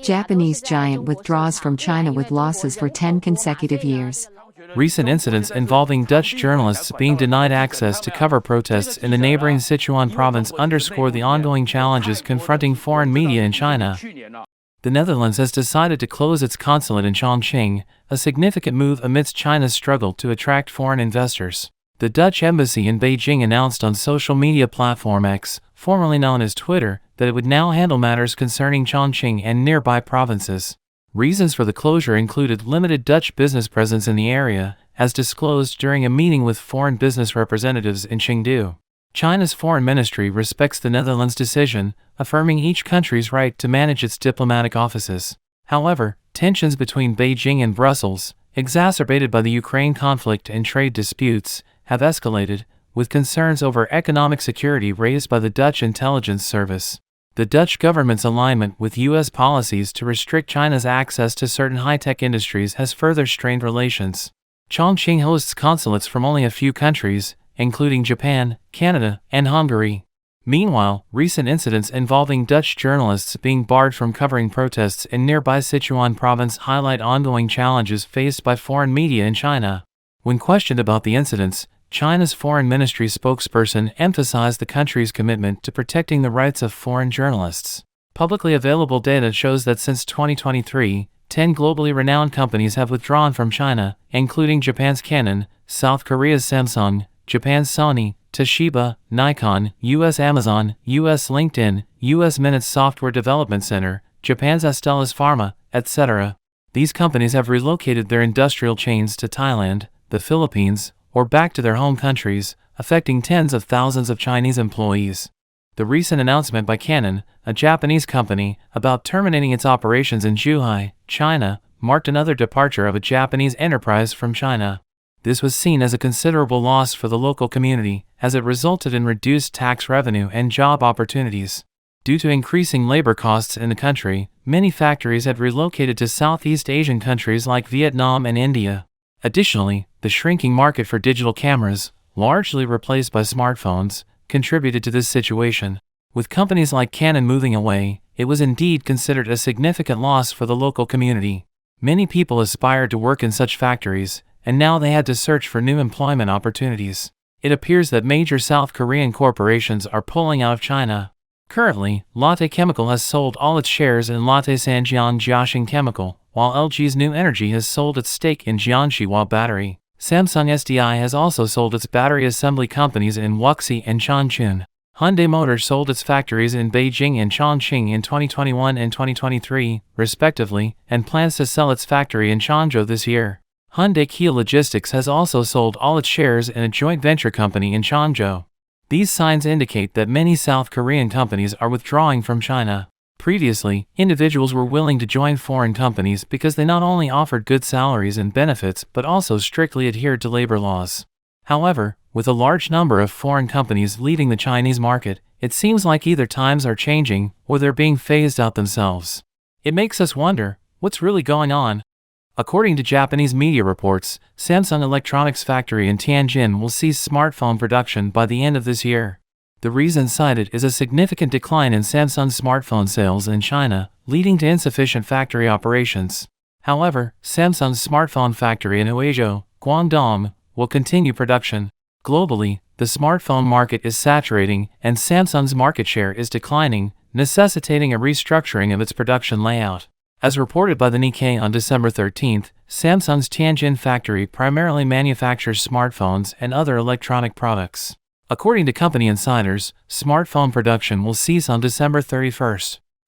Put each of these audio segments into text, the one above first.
Japanese giant withdraws from China with losses for 10 consecutive years. Recent incidents involving Dutch journalists being denied access to cover protests in the neighboring Sichuan province underscore the ongoing challenges confronting foreign media in China. The Netherlands has decided to close its consulate in Chongqing, a significant move amidst China's struggle to attract foreign investors. The Dutch embassy in Beijing announced on social media platform X, formerly known as Twitter, that it would now handle matters concerning Chongqing and nearby provinces. Reasons for the closure included limited Dutch business presence in the area, as disclosed during a meeting with foreign business representatives in Chengdu. China's foreign ministry respects the Netherlands' decision, affirming each country's right to manage its diplomatic offices. However, tensions between Beijing and Brussels, exacerbated by the Ukraine conflict and trade disputes, have escalated, with concerns over economic security raised by the Dutch intelligence service. The Dutch government's alignment with U.S. policies to restrict China's access to certain high-tech industries has further strained relations. Chongqing hosts consulates from only a few countries, including Japan, Canada, and Hungary. Meanwhile, recent incidents involving Dutch journalists being barred from covering protests in nearby Sichuan province highlight ongoing challenges faced by foreign media in China. When questioned about the incidents, China's foreign ministry spokesperson emphasized the country's commitment to protecting the rights of foreign journalists. Publicly available data shows that since 2023, 10 globally renowned companies have withdrawn from China, including Japan's Canon, South Korea's Samsung, Japan's Sony, Toshiba, Nikon, U.S. Amazon, U.S. LinkedIn, U.S. Minutes Software Development Center, Japan's Astellas Pharma, etc. These companies have relocated their industrial chains to Thailand, the Philippines, or back to their home countries, affecting tens of thousands of Chinese employees. The recent announcement by Canon, a Japanese company, about terminating its operations in Zhuhai, China, marked another departure of a Japanese enterprise from China. This was seen as a considerable loss for the local community, as it resulted in reduced tax revenue and job opportunities. Due to increasing labor costs in the country, many factories had relocated to Southeast Asian countries like Vietnam and India. Additionally, the shrinking market for digital cameras, largely replaced by smartphones, contributed to this situation. With companies like Canon moving away, it was indeed considered a significant loss for the local community. Many people aspired to work in such factories, and now they had to search for new employment opportunities. It appears that major South Korean corporations are pulling out of China. Currently, Lotte Chemical has sold all its shares in Lotte Sanjian Jiaxing Chemical, while LG's New Energy has sold its stake in Jianshiwa Battery. Samsung SDI has also sold its battery assembly companies in Wuxi and Changchun. Hyundai Motor sold its factories in Beijing and Chongqing in 2021 and 2023, respectively, and plans to sell its factory in Changzhou this year. Hyundai Kia Logistics has also sold all its shares in a joint venture company in Changzhou. These signs indicate that many South Korean companies are withdrawing from China. Previously, individuals were willing to join foreign companies because they not only offered good salaries and benefits but also strictly adhered to labor laws. However, with a large number of foreign companies leading the Chinese market, it seems like either times are changing or they're being phased out themselves. It makes us wonder, what's really going on? According to Japanese media reports, Samsung Electronics factory in Tianjin will cease smartphone production by the end of this year. The reason cited is a significant decline in Samsung's smartphone sales in China, leading to insufficient factory operations. However, Samsung's smartphone factory in Huizhou, Guangdong, will continue production. Globally, the smartphone market is saturating and Samsung's market share is declining, necessitating a restructuring of its production layout. As reported by the Nikkei on December 13, Samsung's Tianjin factory primarily manufactures smartphones and other electronic products. According to company insiders, smartphone production will cease on December 31.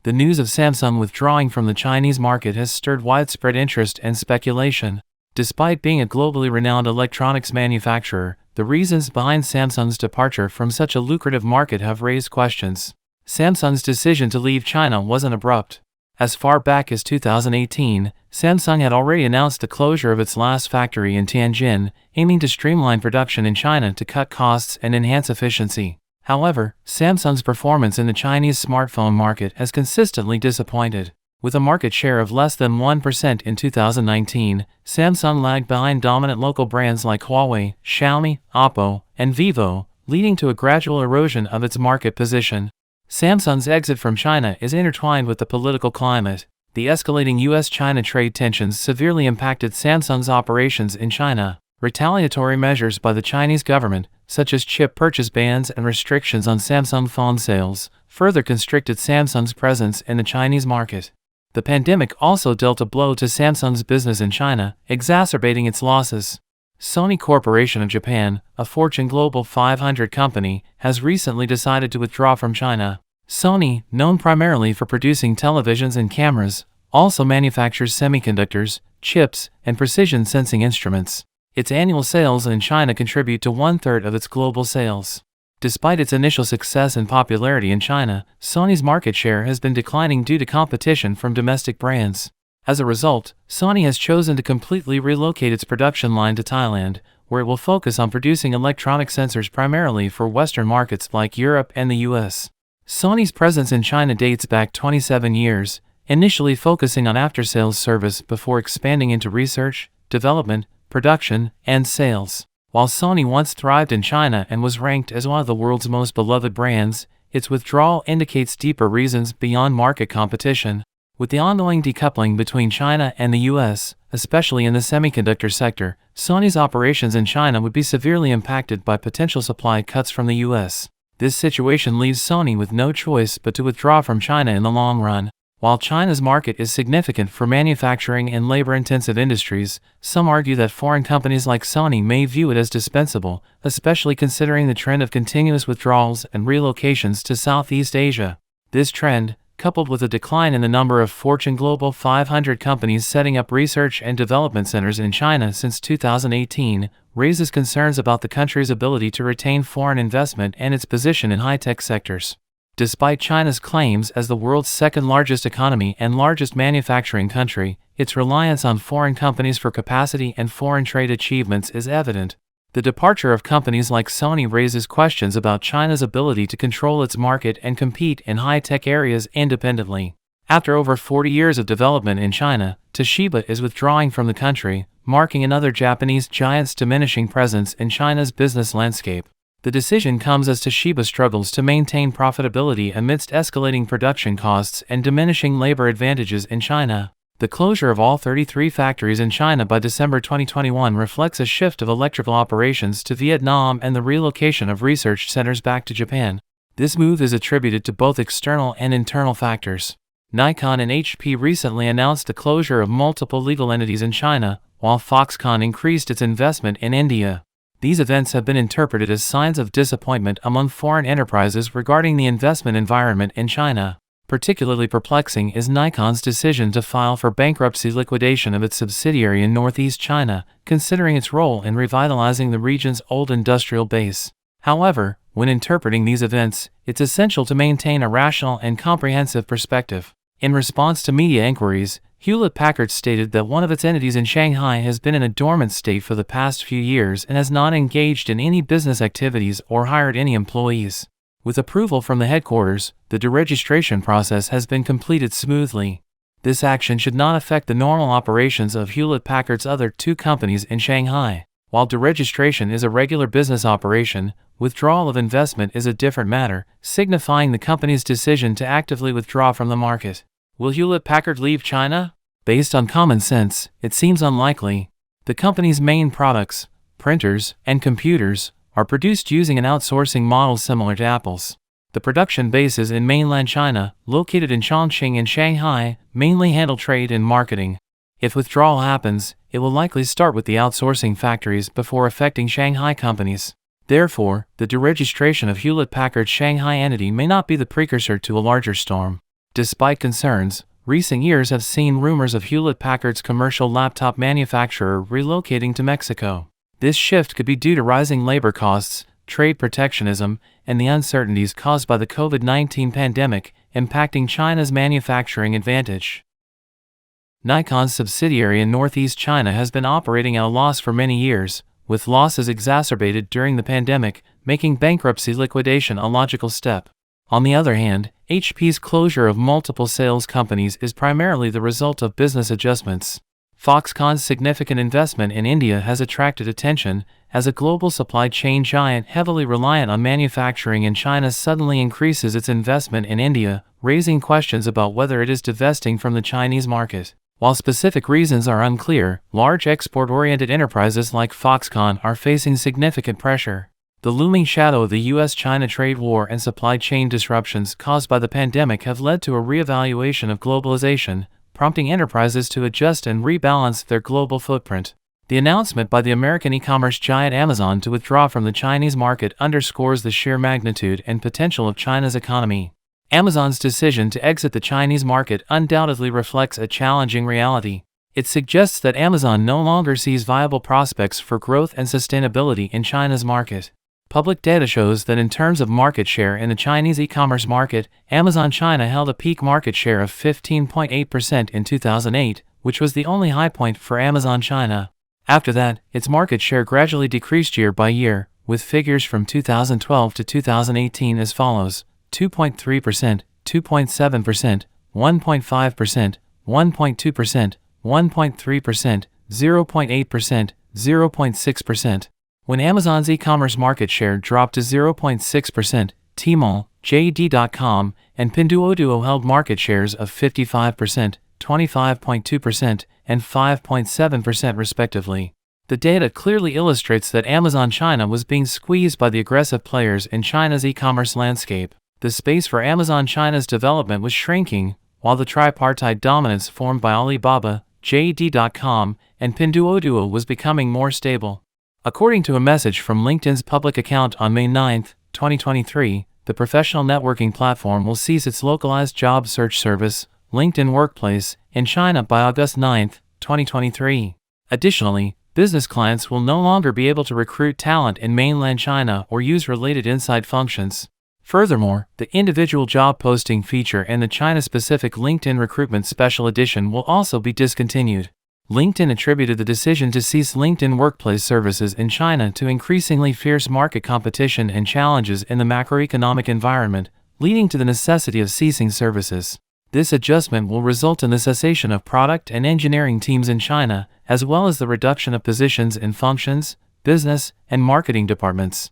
The news of Samsung withdrawing from the Chinese market has stirred widespread interest and speculation. Despite being a globally renowned electronics manufacturer, the reasons behind Samsung's departure from such a lucrative market have raised questions. Samsung's decision to leave China wasn't abrupt. As far back as 2018, Samsung had already announced the closure of its last factory in Tianjin, aiming to streamline production in China to cut costs and enhance efficiency. However, Samsung's performance in the Chinese smartphone market has consistently disappointed. With a market share of less than 1% in 2019, Samsung lagged behind dominant local brands like Huawei, Xiaomi, Oppo, and Vivo, leading to a gradual erosion of its market position. Samsung's exit from China is intertwined with the political climate. The escalating US-China trade tensions severely impacted Samsung's operations in China. Retaliatory measures by the Chinese government, such as chip purchase bans and restrictions on Samsung phone sales, further constricted Samsung's presence in the Chinese market. The pandemic also dealt a blow to Samsung's business in China, exacerbating its losses. Sony Corporation of Japan, a Fortune Global 500 company, has recently decided to withdraw from China. Sony, known primarily for producing televisions and cameras, also manufactures semiconductors, chips, and precision sensing instruments. Its annual sales in China contribute to 1/3 of its global sales. Despite its initial success and popularity in China, Sony's market share has been declining due to competition from domestic brands. As a result, Sony has chosen to completely relocate its production line to Thailand, where it will focus on producing electronic sensors primarily for Western markets like Europe and the US. Sony's presence in China dates back 27 years, initially focusing on after-sales service before expanding into research, development, production, and sales. While Sony once thrived in China and was ranked as one of the world's most beloved brands, its withdrawal indicates deeper reasons beyond market competition. With the ongoing decoupling between China and the US, especially in the semiconductor sector, Sony's operations in China would be severely impacted by potential supply cuts from the US. This situation leaves Sony with no choice but to withdraw from China in the long run. While China's market is significant for manufacturing and labor-intensive industries, some argue that foreign companies like Sony may view it as dispensable, especially considering the trend of continuous withdrawals and relocations to Southeast Asia. This trend, coupled with a decline in the number of Fortune Global 500 companies setting up research and development centers in China since 2018, raises concerns about the country's ability to retain foreign investment and its position in high-tech sectors. Despite China's claims as the world's second-largest economy and largest manufacturing country, its reliance on foreign companies for capacity and foreign trade achievements is evident. The departure of companies like Sony raises questions about China's ability to control its market and compete in high-tech areas independently. After over 40 years of development in China, Toshiba is withdrawing from the country, marking another Japanese giant's diminishing presence in China's business landscape. The decision comes as Toshiba struggles to maintain profitability amidst escalating production costs and diminishing labor advantages in China. The closure of all 33 factories in China by December 2021 reflects a shift of electrical operations to Vietnam and the relocation of research centers back to Japan. This move is attributed to both external and internal factors. Nikon and HP recently announced the closure of multiple legal entities in China, while Foxconn increased its investment in India. These events have been interpreted as signs of disappointment among foreign enterprises regarding the investment environment in China. Particularly perplexing is Nikon's decision to file for bankruptcy liquidation of its subsidiary in northeast China, considering its role in revitalizing the region's old industrial base. However, when interpreting these events, it's essential to maintain a rational and comprehensive perspective. In response to media inquiries, Hewlett-Packard stated that one of its entities in Shanghai has been in a dormant state for the past few years and has not engaged in any business activities or hired any employees. With approval from the headquarters, the deregistration process has been completed smoothly. This action should not affect the normal operations of Hewlett-Packard's other two companies in Shanghai. While deregistration is a regular business operation, withdrawal of investment is a different matter, signifying the company's decision to actively withdraw from the market. Will Hewlett-Packard leave China? Based on common sense, it seems unlikely. The company's main products, printers and computers, are produced using an outsourcing model similar to Apple's. The production bases in mainland China, located in Chongqing and Shanghai, mainly handle trade and marketing. If withdrawal happens, it will likely start with the outsourcing factories before affecting Shanghai companies. Therefore, the deregistration of Hewlett-Packard's Shanghai entity may not be the precursor to a larger storm. Despite concerns, recent years have seen rumors of Hewlett-Packard's commercial laptop manufacturer relocating to Mexico. This shift could be due to rising labor costs, trade protectionism, and the uncertainties caused by the COVID-19 pandemic, impacting China's manufacturing advantage. Nikon's subsidiary in northeast China has been operating at a loss for many years, with losses exacerbated during the pandemic, making bankruptcy liquidation a logical step. On the other hand, HP's closure of multiple sales companies is primarily the result of business adjustments. Foxconn's significant investment in India has attracted attention, as a global supply chain giant heavily reliant on manufacturing in China suddenly increases its investment in India, raising questions about whether it is divesting from the Chinese market. While specific reasons are unclear, large export-oriented enterprises like Foxconn are facing significant pressure. The looming shadow of the U.S.-China trade war and supply chain disruptions caused by the pandemic have led to a reevaluation of globalization, prompting enterprises to adjust and rebalance their global footprint. The announcement by the American e-commerce giant Amazon to withdraw from the Chinese market underscores the sheer magnitude and potential of China's economy. Amazon's decision to exit the Chinese market undoubtedly reflects a challenging reality. It suggests that Amazon no longer sees viable prospects for growth and sustainability in China's market. Public data shows that in terms of market share in the Chinese e-commerce market, Amazon China held a peak market share of 15.8% in 2008, which was the only high point for Amazon China. After that, its market share gradually decreased year by year, with figures from 2012 to 2018 as follows: 2.3%, 2.7%, 1.5%, 1.2%, 1.3%, 0.8%, 0.6%. When Amazon's e-commerce market share dropped to 0.6%, Tmall, JD.com, and Pinduoduo held market shares of 55%, 25.2%, and 5.7% respectively. The data clearly illustrates that Amazon China was being squeezed by the aggressive players in China's e-commerce landscape. The space for Amazon China's development was shrinking, while the tripartite dominance formed by Alibaba, JD.com, and Pinduoduo was becoming more stable. According to a message from LinkedIn's public account on May 9, 2023, the professional networking platform will cease its localized job search service, LinkedIn Workplace, in China by August 9, 2023. Additionally, business clients will no longer be able to recruit talent in mainland China or use related inside functions. Furthermore, the individual job posting feature and the China-specific LinkedIn Recruitment Special Edition will also be discontinued. LinkedIn attributed the decision to cease LinkedIn Workplace services in China to increasingly fierce market competition and challenges in the macroeconomic environment, leading to the necessity of ceasing services. This adjustment will result in the cessation of product and engineering teams in China, as well as the reduction of positions in functions, business, and marketing departments.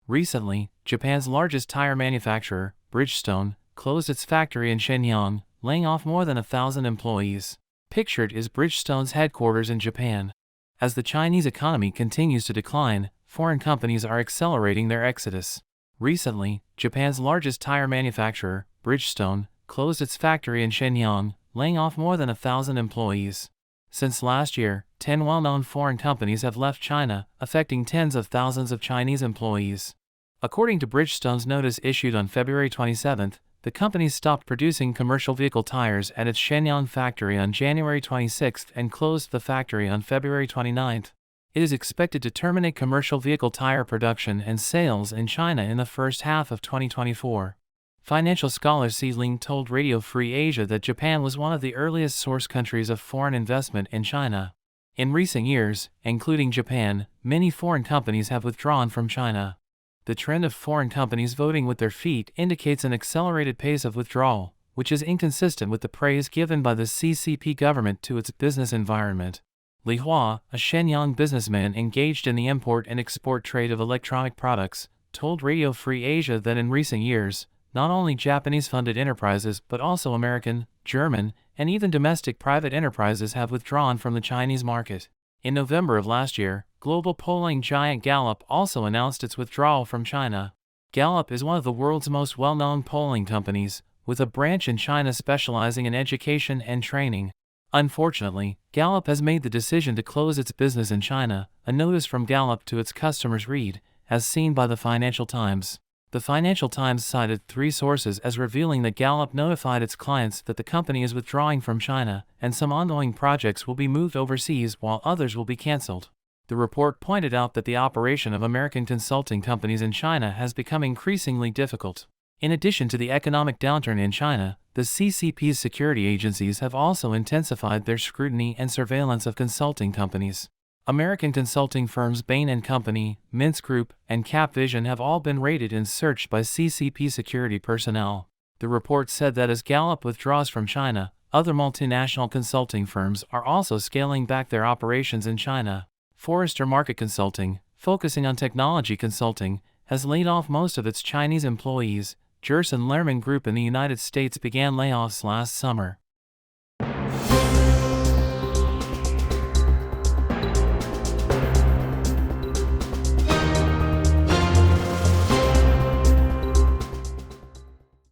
Recently, Japan's largest tire manufacturer, Bridgestone, closed its factory in Shenyang, laying off more than 1,000 employees. Pictured is Bridgestone's headquarters in Japan. As the Chinese economy continues to decline, foreign companies are accelerating their exodus. Recently, Japan's largest tire manufacturer, Bridgestone, closed its factory in Shenyang, laying off more than 1,000 employees. Since last year, 10 well-known foreign companies have left China, affecting tens of thousands of Chinese employees. According to Bridgestone's notice issued on February 27, the company stopped producing commercial vehicle tires at its Shenyang factory on January 26 and closed the factory on February 29. It is expected to terminate commercial vehicle tire production and sales in China in the first half of 2024. Financial scholar Xi Ling told Radio Free Asia that Japan was one of the earliest source countries of foreign investment in China. In recent years, including Japan, many foreign companies have withdrawn from China. The trend of foreign companies voting with their feet indicates an accelerated pace of withdrawal, which is inconsistent with the praise given by the CCP government to its business environment. Li Hua, a Shenyang businessman engaged in the import and export trade of electronic products, told Radio Free Asia that in recent years, not only Japanese-funded enterprises but also American, German, and even domestic private enterprises have withdrawn from the Chinese market. In November of last year, global polling giant Gallup also announced its withdrawal from China. Gallup is one of the world's most well-known polling companies, with a branch in China specializing in education and training. Unfortunately, Gallup has made the decision to close its business in China, a notice from Gallup to its customers read, as seen by the Financial Times. The Financial Times cited 3 sources as revealing that Gallup notified its clients that the company is withdrawing from China, and some ongoing projects will be moved overseas while others will be cancelled. The report pointed out that the operation of American consulting companies in China has become increasingly difficult. In addition to the economic downturn in China, the CCP's security agencies have also intensified their scrutiny and surveillance of consulting companies. American consulting firms Bain & Company, Mintz Group, and Capvision have all been raided and searched by CCP security personnel. The report said that as Gallup withdraws from China, Other multinational consulting firms are also scaling back their operations in China. Forrester Market Consulting, focusing on technology consulting, has laid off most of its Chinese employees. Gerson Lehrman Group in the United States began layoffs last summer.